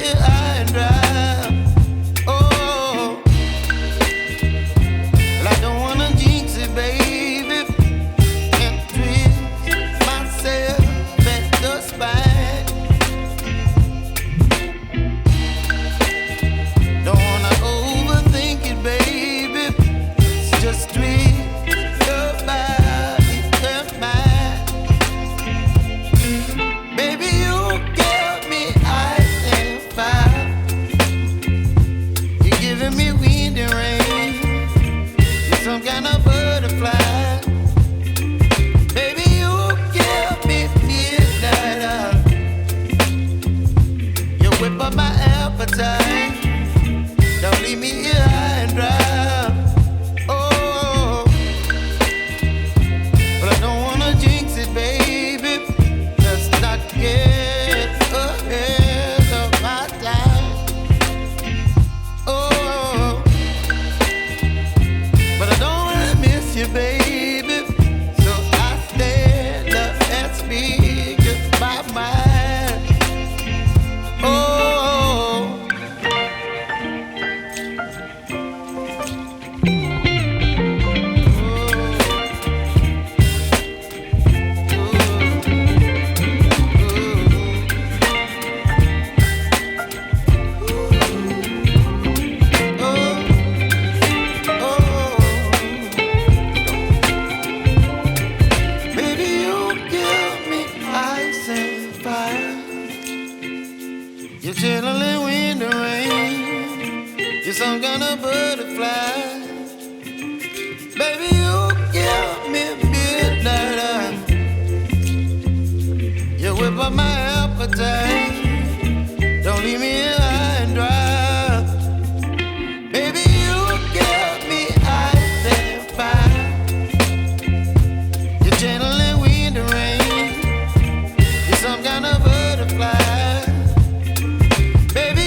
here high and dry. Oh, well, I don't wanna jinx it, baby, and twist myself at the spine. Don't wanna overthink it, baby. It's just twist your body and mine. Baby, you give me ice and fire. You're giving me wind and rain. You're some kind of butterfly. Baby, you give me midnight. You whip up my appetite. Don't leave me here high and dry. Oh, but I don't wanna jinx it, baby. Let's not get ahead of my time. Oh, but I don't wanna miss you, baby. So I stand up and speak my mind. Oh. Baby, you give me ice and fire. You're chilling wind and rain. You're some kind of butterfly. Baby, you give me midnight. You whip up my appetite.